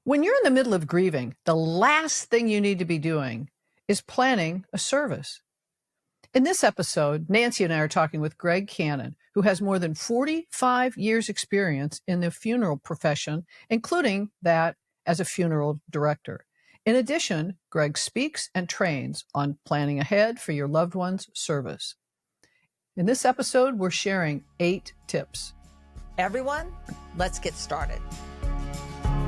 When you're in the middle of grieving, the last thing you need to be doing is planning a service. In this episode, Nancy and I are talking with Greg Cannon, who has more than 45 years experience in the funeral profession, including that as a funeral director. In addition, Greg speaks and trains on planning ahead for your loved one's service. In this episode, we're sharing 8 tips. Everyone, let's get started.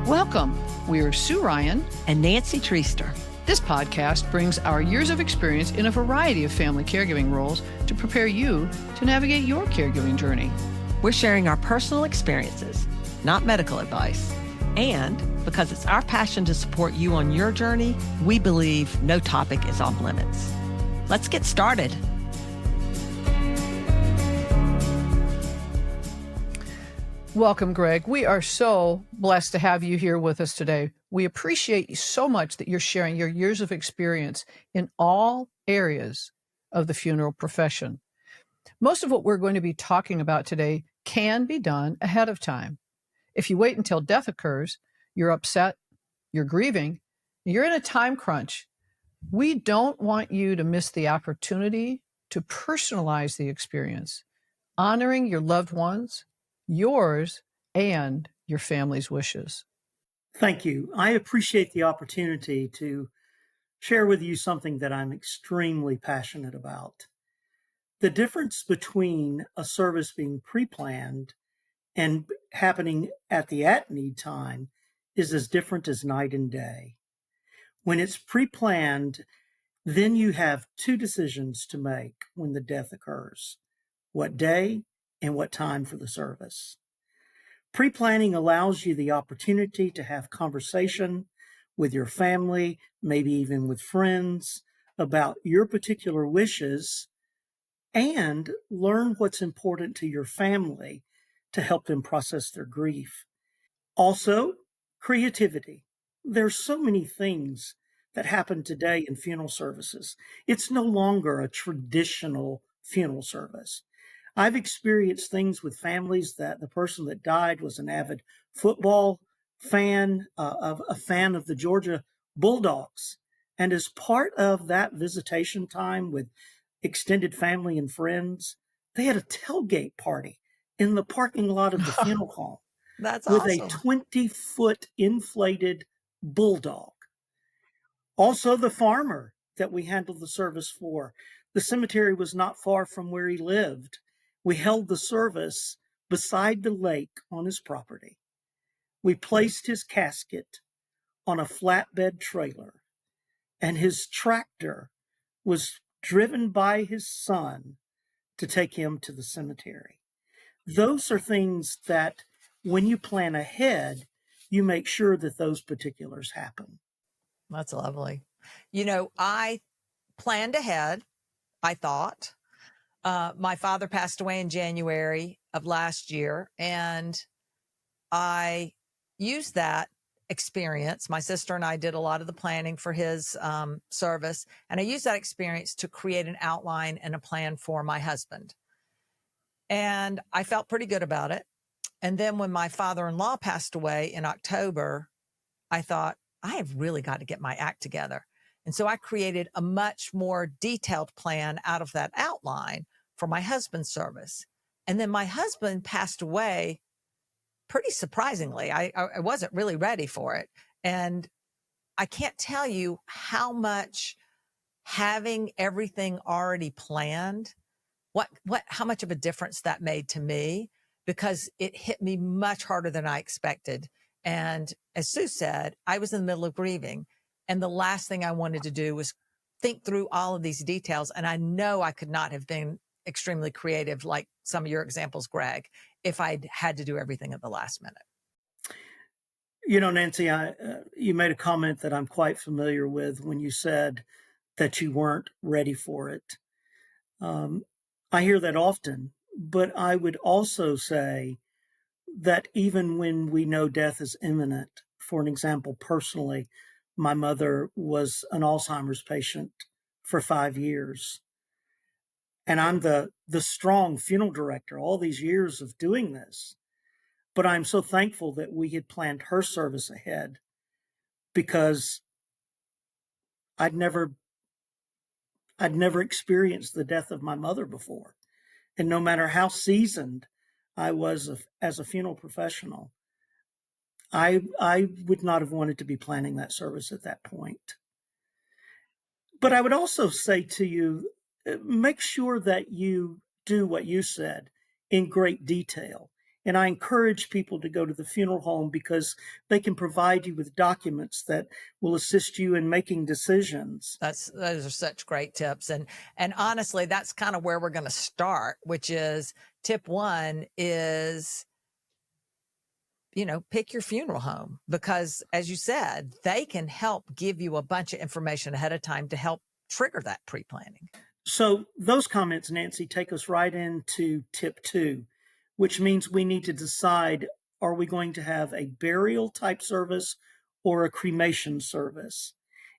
Welcome. We're Sue Ryan And Nancy Treaster. This podcast brings our years of experience in a variety of family caregiving roles to prepare you to navigate your caregiving journey. We're sharing our personal experiences, not medical advice. And because it's our passion to support you on your journey, we believe no topic is off limits. Let's get started. Welcome, Greg. We are so blessed to have you here with us today. We appreciate you so much that you're sharing your years of experience in all areas of the funeral profession. Most of what we're going to be talking about today can be done ahead of time. If you wait until death occurs, you're upset, you're grieving, you're in a time crunch. We don't want you to miss the opportunity to personalize the experience, honoring your loved ones, yours, and your family's wishes. Thank you. I appreciate the opportunity to share with you something that I'm extremely passionate about. The difference between a service being pre-planned and happening at the at-need time is as different as night and day. When it's pre-planned, then you have 2 decisions to make when the death occurs: what day and what time for the service. Pre-planning allows you the opportunity to have conversation with your family, maybe even with friends, about your particular wishes and learn what's important to your family to help them process their grief. Also, creativity. There's so many things that happen today in funeral services. It's no longer a traditional funeral service. I've experienced things with families that the person that died was an avid football fan, a fan of the Georgia Bulldogs. And as part of that visitation time with extended family and friends, they had a tailgate party in the parking lot of the funeral home. That's with awesome. a 20-foot inflated bulldog. Also, the farmer that we handled the service for, the cemetery was not far from where he lived. We held the service beside the lake on his property. We placed his casket on a flatbed trailer, and his tractor was driven by his son to take him to the cemetery. Those are things that when you plan ahead, you make sure that those particulars happen. That's lovely. You know, I planned ahead, I thought. My father passed away in January of last year, and I used that experience. My sister and I did a lot of the planning for his service, and I used that experience to create an outline and a plan for my husband. And I felt pretty good about it. And then when my father-in-law passed away in October, I thought, I have really got to get my act together. And so I created a much more detailed plan out of that outline for my husband's service. And then my husband passed away pretty surprisingly. I wasn't really ready for it. And I can't tell you how much having everything already planned, how much of a difference that made to me, because it hit me much harder than I expected. And as Sue said, I was in the middle of grieving. And the last thing I wanted to do was think through all of these details. And I know I could not have been extremely creative like some of your examples, Greg, if I'd had to do everything at the last minute. You know, Nancy, you made a comment that I'm quite familiar with when you said that you weren't ready for it. I hear that often, but I would also say that even when we know death is imminent, for an example, personally, my mother was an Alzheimer's patient for 5 years. And I'm the strong funeral director all these years of doing this. But I'm so thankful that we had planned her service ahead because I'd never experienced the death of my mother before. And no matter how seasoned I was as a funeral professional, I would not have wanted to be planning that service at that point. But I would also say to you, make sure that you do what you said in great detail. And I encourage people to go to the funeral home because they can provide you with documents that will assist you in making decisions. Those are such great tips. And honestly, that's kind of where we're going to start, which is tip 1 is, pick your funeral home, because as you said, they can help give you a bunch of information ahead of time to help trigger that pre-planning. So those comments, Nancy, take us right into tip 2, which means we need to decide, are we going to have a burial type service or a cremation service?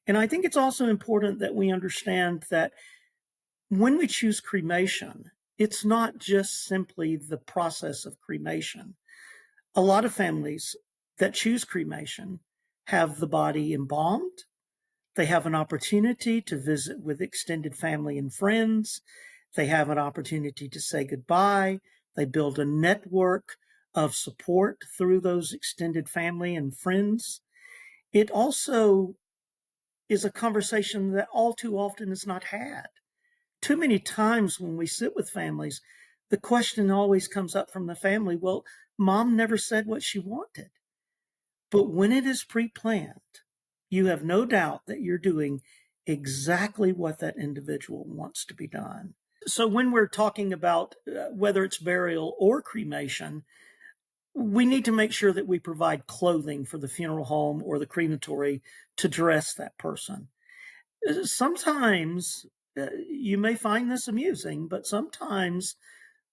And I think it's also important that we understand that when we choose cremation, it's not just simply the process of cremation. A lot of families that choose cremation have the body embalmed. They have an opportunity to visit with extended family and friends. They have an opportunity to say goodbye. They build a network of support through those extended family and friends. It also is a conversation that all too often is not had. Too many times when we sit with families, the question always comes up from the family, well, mom never said what she wanted. But when it is pre-planned, you have no doubt that you're doing exactly what that individual wants to be done. So when we're talking about whether it's burial or cremation, we need to make sure that we provide clothing for the funeral home or the crematory to dress that person. Sometimes you may find this amusing, but sometimes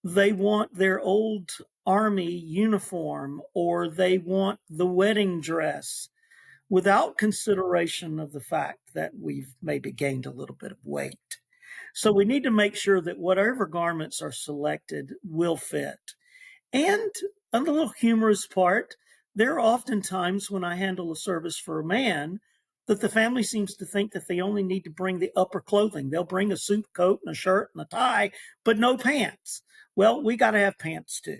they want their old army uniform or they want the wedding dress without consideration of the fact that we've maybe gained a little bit of weight. So we need to make sure that whatever garments are selected will fit. And a little humorous part, there are often times when I handle a service for a man that the family seems to think that they only need to bring the upper clothing. They'll bring a suit coat and a shirt and a tie, but no pants. Well, we got to have pants too.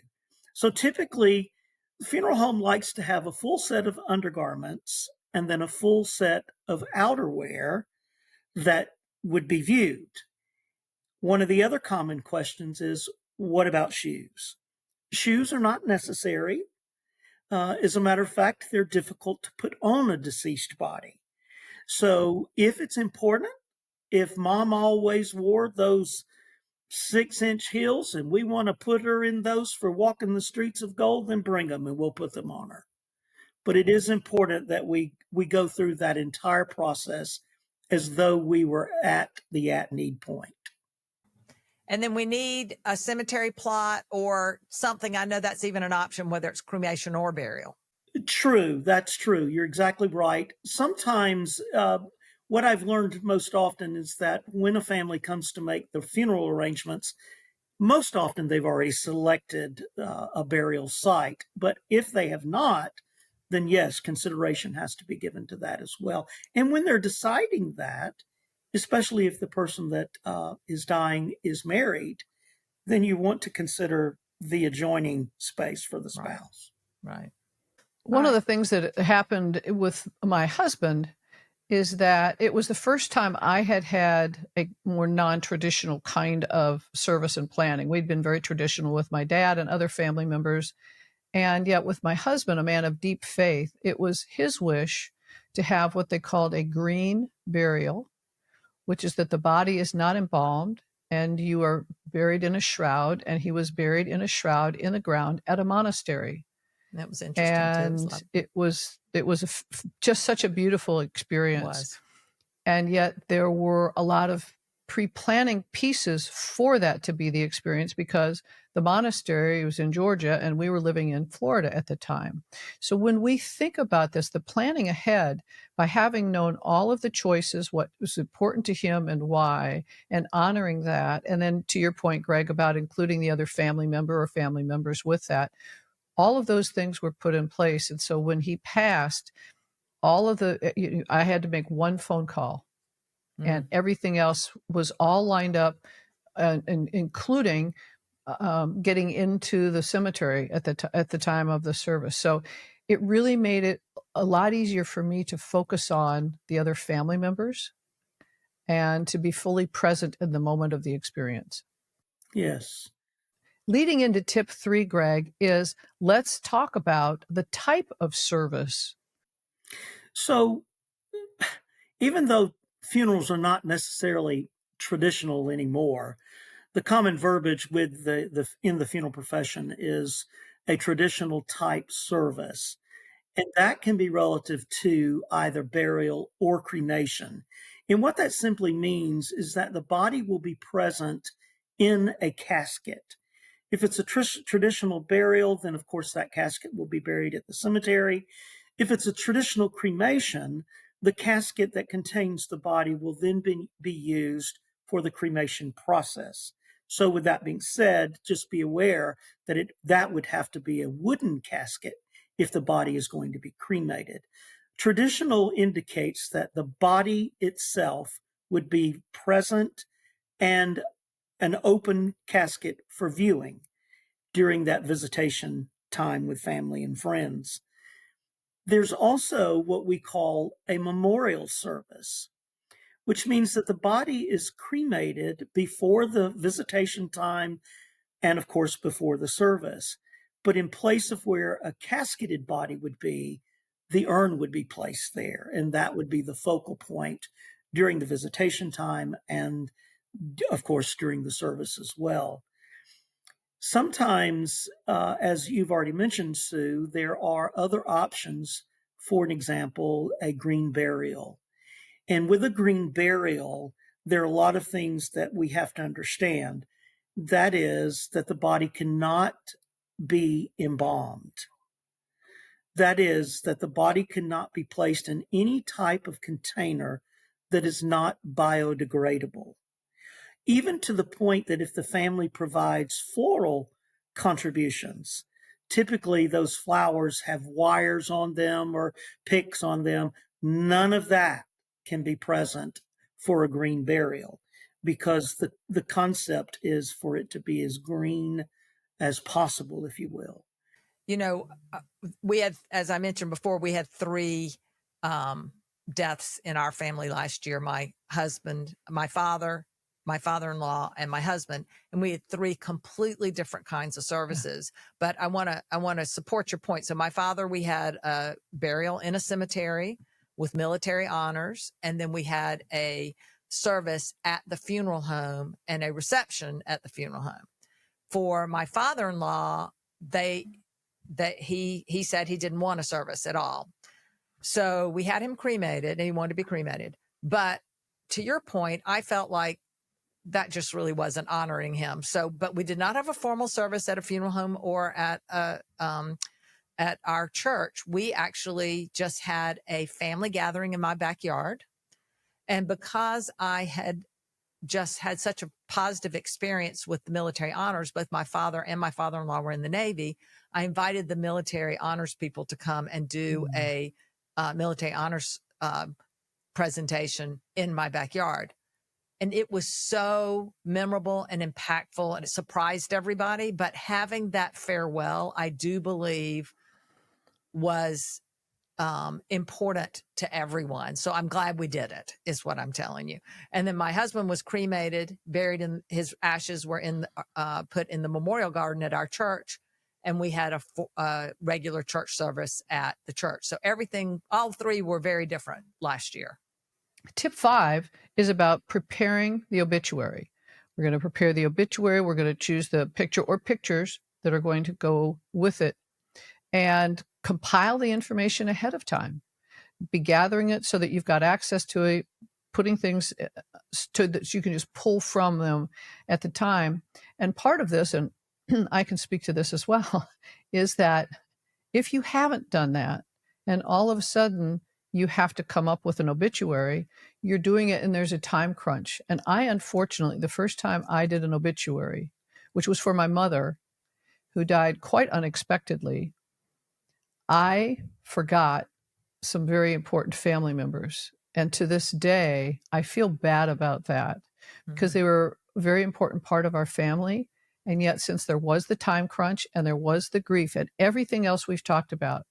So typically, the funeral home likes to have a full set of undergarments and then a full set of outerwear that would be viewed. One of the other common questions is, what about shoes? Shoes are not necessary. As a matter of fact, they're difficult to put on a deceased body. So if it's important, if mom always wore those 6-inch heels and we want to put her in those for walking the streets of gold, then bring them and we'll put them on her. But it is important that we go through that entire process as though we were at the at-need point. And then we need a cemetery plot or something. I know that's even an option, whether it's cremation or burial. True. That's true. You're exactly right. Sometimes what I've learned most often is that when a family comes to make the funeral arrangements, most often they've already selected a burial site. But if they have not, then yes, consideration has to be given to that as well. And when they're deciding that, especially if the person that is dying is married, then you want to consider the adjoining space for the spouse. Right. One of the things that happened with my husband is that it was the first time I had a more non-traditional kind of service and planning. We'd been very traditional with my dad and other family members. And yet with my husband, a man of deep faith, it was his wish to have what they called a green burial, which is that the body is not embalmed and you are buried in a shroud. And he was buried in a shroud in the ground at a monastery. That was interesting and too. It was just such a beautiful experience. And yet there were a lot of pre-planning pieces for that to be the experience, because the monastery was in Georgia and we were living in Florida at the time. So when we think about this, the planning ahead, by having known all of the choices, what was important to him and why, and honoring that, and then to your point, Greg, about including the other family member or family members with that, all of those things were put in place. And so when he passed, I had to make one phone call, and everything else was all lined up, including getting into the cemetery at the time of the service. So it really made it a lot easier for me to focus on the other family members and to be fully present in the moment of the experience. Yes. Leading into tip 3, Greg, is let's talk about the type of service. So even though funerals are not necessarily traditional anymore, the common verbiage with in the funeral profession is a traditional type service. And that can be relative to either burial or cremation. And what that simply means is that the body will be present in a casket. If it's a traditional burial, then of course that casket will be buried at the cemetery. If it's a traditional cremation, the casket that contains the body will then be used for the cremation process. So with that being said, just be aware that that would have to be a wooden casket if the body is going to be cremated. Traditional indicates that the body itself would be present and an open casket for viewing during that visitation time with family and friends. There's also what we call a memorial service, which means that the body is cremated before the visitation time and, of course, before the service. But in place of where a casketed body would be, the urn would be placed there, and that would be the focal point during the visitation time and, of course, during the service as well. Sometimes, as you've already mentioned, Sue, there are other options. For an example, a green burial. And with a green burial, there are a lot of things that we have to understand. That is, that the body cannot be embalmed. That is, that the body cannot be placed in any type of container that is not biodegradable. Even to the point that if the family provides floral contributions, typically those flowers have wires on them or picks on them. None of that can be present for a green burial because the concept is for it to be as green as possible, if you will. You know, we had, as I mentioned before, we had 3 deaths in our family last year. My husband, my father-in-law, and my husband, and we had 3 completely different kinds of services. But I want to support your point. So my father, we had a burial in a cemetery with military honors, and then we had a service at the funeral home and a reception at the funeral home. For my father-in-law, he said he didn't want a service at all. So we had him cremated, and he wanted to be cremated. But to your point, I felt like that just really wasn't honoring him. So, but we did not have a formal service at a funeral home or at our church. We actually just had a family gathering in my backyard. And because I had just had such a positive experience with the military honors, both my father and my father-in-law were in the Navy, I invited the military honors people to come and do a military honors presentation in my backyard. And it was so memorable and impactful, and it surprised everybody. But having that farewell, I do believe, was important to everyone. So I'm glad we did it, is what I'm telling you. And then my husband was cremated, buried, in his ashes were put in the memorial garden at our church. And we had a regular church service at the church. So all 3 were very different last year. Tip 5 is about preparing the obituary. We're going to prepare the obituary. We're going to choose the picture or pictures that are going to go with it and compile the information ahead of time. Be gathering it so that you've got access to it, putting things that you can just pull from them at the time. And part of this, and I can speak to this as well, is that if you haven't done that and all of a sudden you have to come up with an obituary, you're doing it and there's a time crunch. And I, unfortunately, the first time I did an obituary, which was for my mother, who died quite unexpectedly, I forgot some very important family members. And to this day, I feel bad about that because they were a very important part of our family. And yet, since there was the time crunch and there was the grief and everything else we've talked about,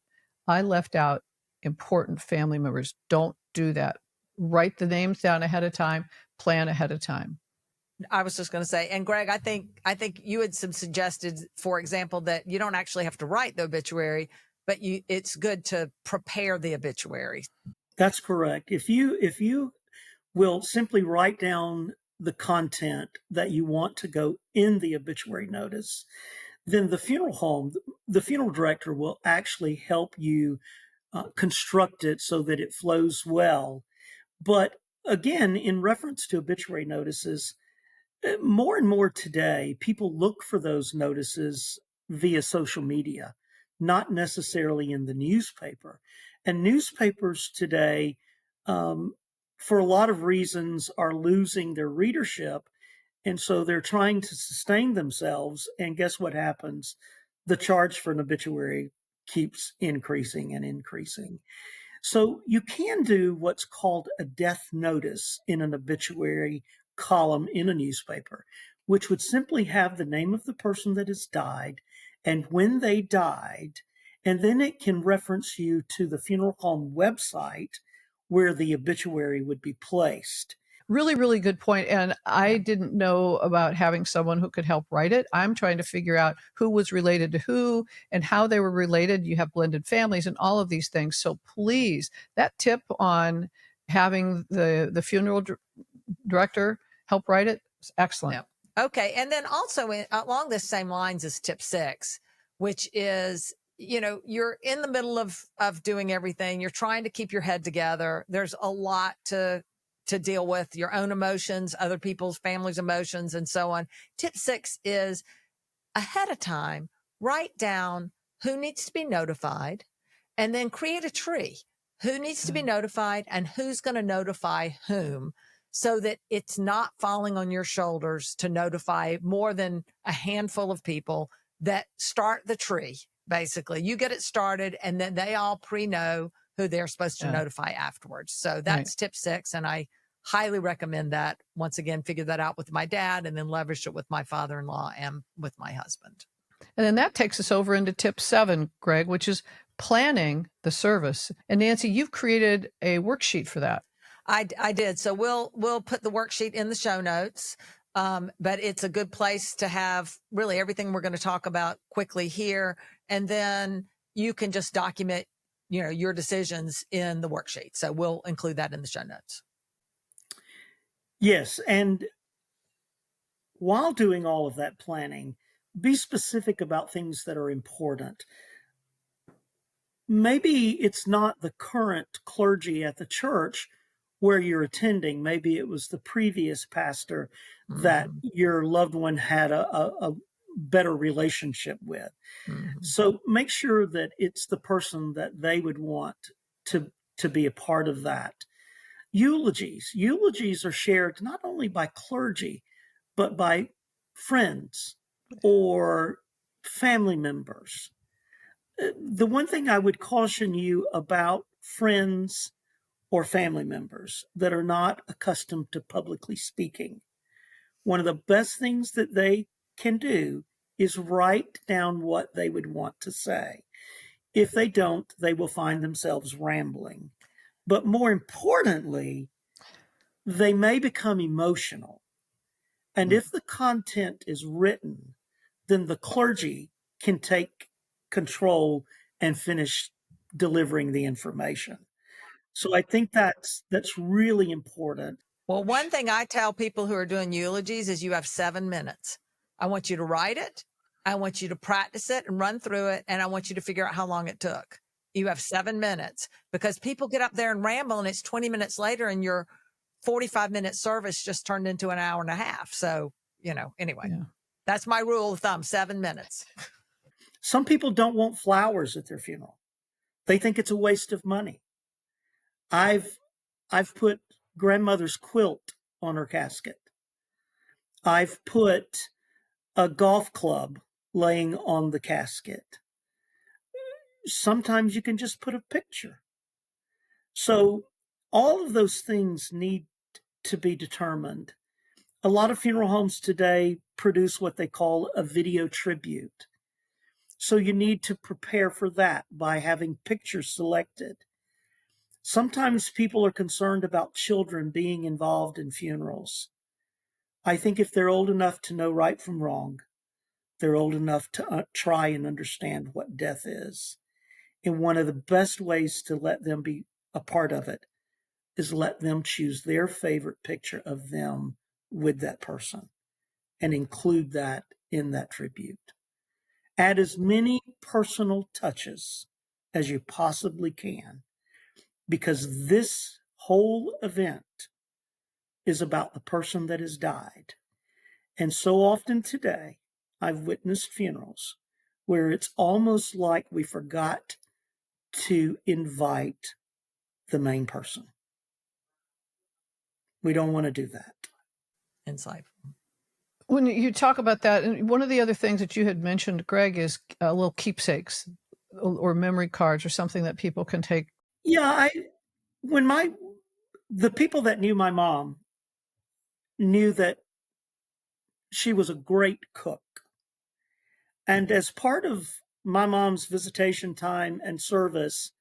I left out important family members. Don't do that. Write the names down ahead of time, plan ahead of time. I was just going to say, and Greg, I think you had some suggested, for example, that you don't actually have to write the obituary, but it's good to prepare the obituary. That's correct. If you will simply write down the content that you want to go in the obituary notice, then the funeral home, the funeral director will actually help you construct it so that it flows well. But again, in reference to obituary notices, more and more today, people look for those notices via social media, not necessarily in the newspaper. And newspapers today, for a lot of reasons, are losing their readership. And so they're trying to sustain themselves. And guess what happens? The charge for an obituary keeps increasing and increasing. So you can do what's called a death notice in an obituary column in a newspaper, which would simply have the name of the person that has died and when they died, and then it can reference you to the funeral home website where the obituary would be placed. Really, really good point. And I didn't know about having someone who could help write it. I'm trying to figure out who was related to who and how they were related. You have blended families and all of these things. So please, that tip on having the funeral director help write it is excellent. Yeah. Okay. And then also along the same lines as tip 6, which is, you're in the middle of doing everything. You're trying to keep your head together. There's a lot to deal with, your own emotions, other people's family's emotions, and so on. Tip 6 is ahead of time, write down who needs to be notified and then create a tree. Who needs to be notified and who's going to notify whom, so that it's not falling on your shoulders to notify more than a handful of people that start the tree. Basically, you get it started and then they all know who they're supposed to notify afterwards. So that's tip 6. And I highly recommend that. Once again, figure that out with my dad and then leverage it with my father-in-law and with my husband. And then that takes us over into tip 7, Greg, which is planning the service. And Nancy, you've created a worksheet for that. I did. So we'll put the worksheet in the show notes. But it's a good place to have really everything we're going to talk about quickly here. And then you can just document, your decisions in the worksheet. So we'll include that in the show notes. Yes. And while doing all of that planning, be specific about things that are important. Maybe it's not the current clergy at the church where you're attending. Maybe it was the previous pastor that your loved one had a better relationship with. So make sure that it's the person that they would want to be a part of that. Eulogies are shared not only by clergy, but by friends or family members. The one thing I would caution you about friends or family members that are not accustomed to publicly speaking, one of the best things that they can do is write down what they would want to say. If they don't, they will find themselves rambling. But more importantly, they may become emotional. And if the content is written, then the clergy can take control and finish delivering the information. So I think that's really important. Well, one thing I tell people who are doing eulogies is you have 7 minutes. I want you to write it. I want you to practice it and run through it. And I want you to figure out how long it took. You have 7 minutes, because people get up there and ramble and it's 20 minutes later and your 45-minute service just turned into an hour and a half. So, anyway, that's my rule of thumb, 7 minutes. Some people don't want flowers at their funeral. They think it's a waste of money. I've put grandmother's quilt on her casket. I've put a golf club laying on the casket. Sometimes you can just put a picture. So all of those things need to be determined. A lot of funeral homes today produce what they call a video tribute. So you need to prepare for that by having pictures selected. Sometimes people are concerned about children being involved in funerals. I think if they're old enough to know right from wrong, they're old enough to try and understand what death is. And one of the best ways to let them be a part of it is let them choose their favorite picture of them with that person and include that in that tribute. Add as many personal touches as you possibly can, because this whole event is about the person that has died. And so often today, I've witnessed funerals where it's almost like we forgot to invite the main person. We don't want to do that. Insightful. When you talk about that, and one of the other things that you had mentioned, Greg, is little keepsakes or memory cards or something that people can take. Yeah, the people that knew my mom knew that she was a great cook. And as part of my mom's visitation time and service,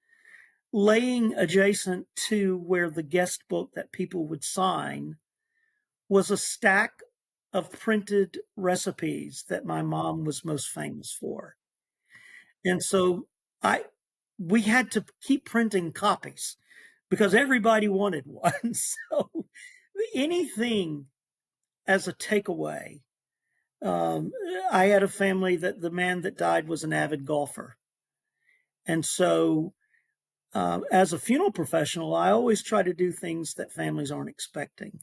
laying adjacent to where the guest book that people would sign was a stack of printed recipes that my mom was most famous for. And so we had to keep printing copies because everybody wanted one. So anything as a takeaway. I had a family that the man that died was an avid golfer. And so as a funeral professional, I always try to do things that families aren't expecting.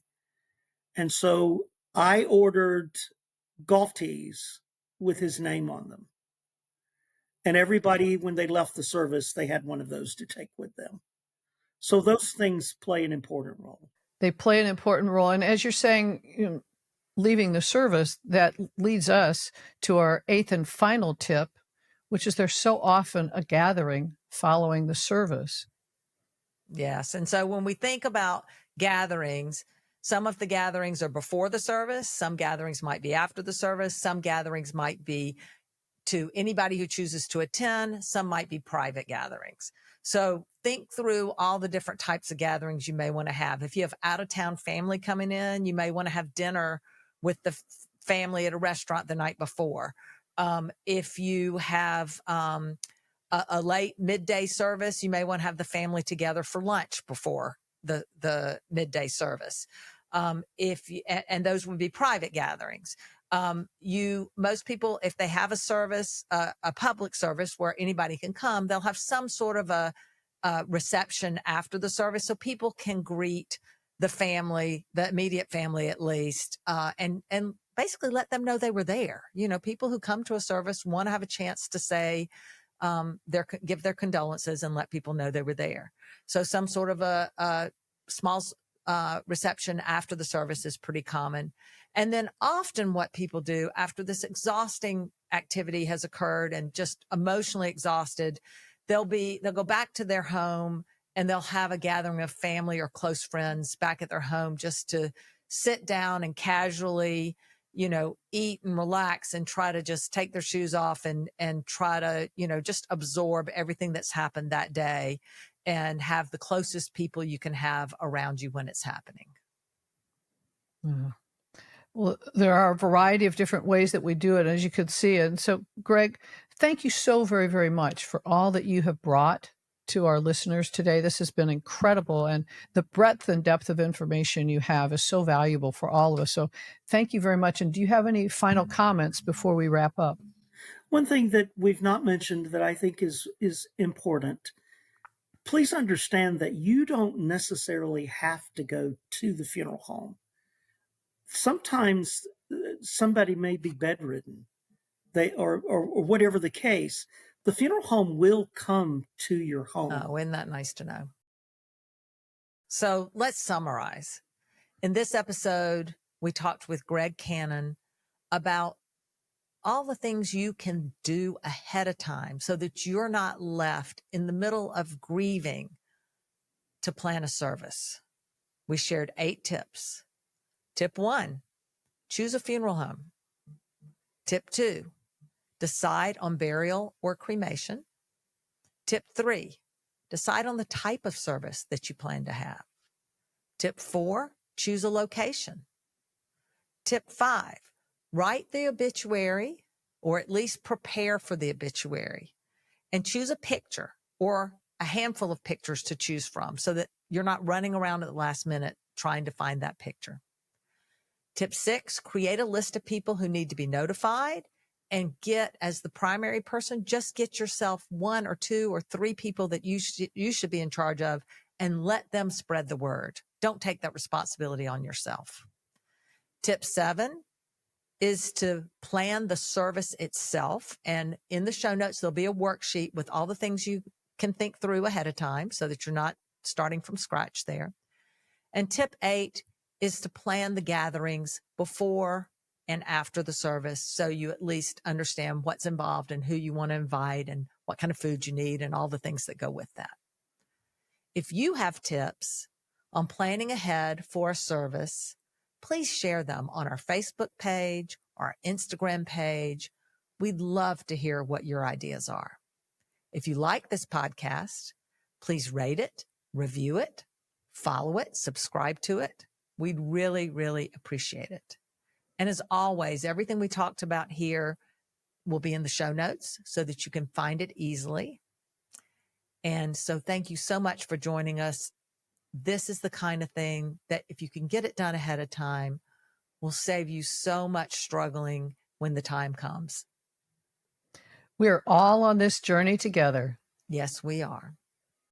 And so I ordered golf tees with his name on them. And everybody, when they left the service, they had one of those to take with them. So those things play an important role. They play an important role. And as you're saying, leaving the service, that leads us to our 8th and final tip, which is there's so often a gathering following the service. Yes. And so when we think about gatherings, some of the gatherings are before the service. Some gatherings might be after the service. Some gatherings might be to anybody who chooses to attend. Some might be private gatherings. So think through all the different types of gatherings you may want to have. If you have out-of-town family coming in, you may want to have dinner with the family at a restaurant the night before. If you have a late midday service, you may want to have the family together for lunch before the midday service. And those would be private gatherings. Most people, if they have a service, a public service where anybody can come, they'll have some sort of a reception after the service so people can greet the family, the immediate family at least, and basically let them know they were there. People who come to a service want to have a chance to say, give their condolences and let people know they were there. So some sort of a small reception after the service is pretty common. And then often what people do after this exhausting activity has occurred and just emotionally exhausted, they'll go back to their home and they'll have a gathering of family or close friends back at their home just to sit down and casually, eat and relax and try to just take their shoes off and try to, just absorb everything that's happened that day and have the closest people you can have around you when it's happening. Mm. Well, there are a variety of different ways that we do it, as you could see. And so, Greg, thank you so very, very much for all that you have brought to our listeners today. This has been incredible. And the breadth and depth of information you have is so valuable for all of us. So thank you very much. And do you have any final comments before we wrap up? One thing that we've not mentioned that I think is important. Please understand that you don't necessarily have to go to the funeral home. Sometimes somebody may be bedridden, or whatever the case. The funeral home will come to your home. Oh, isn't that nice to know? So let's summarize. In this episode, we talked with Greg Cannon about all the things you can do ahead of time so that you're not left in the middle of grieving to plan a service. We shared 8 tips. Tip 1, choose a funeral home. Tip 2, decide on burial or cremation. Tip 3, decide on the type of service that you plan to have. Tip 4, choose a location. Tip 5, write the obituary, or at least prepare for the obituary, and choose a picture or a handful of pictures to choose from so that you're not running around at the last minute trying to find that picture. Tip 6, create a list of people who need to be notified, and get, as the primary person, just get yourself 1 or 2 or 3 people that you should be in charge of, and let them spread the word. Don't take that responsibility on yourself. Tip 7 is to plan the service itself. And in the show notes, there'll be a worksheet with all the things you can think through ahead of time so that you're not starting from scratch there. And tip 8 is to plan the gatherings before and after the service, so you at least understand what's involved and who you want to invite and what kind of food you need and all the things that go with that. If you have tips on planning ahead for a service, please share them on our Facebook page, our Instagram page. We'd love to hear what your ideas are. If you like this podcast, please rate it, review it, follow it, subscribe to it. We'd really, really appreciate it. And as always, everything we talked about here will be in the show notes so that you can find it easily. And so thank you so much for joining us. This is the kind of thing that, if you can get it done ahead of time, will save you so much struggling when the time comes. We're all on this journey together. Yes, we are.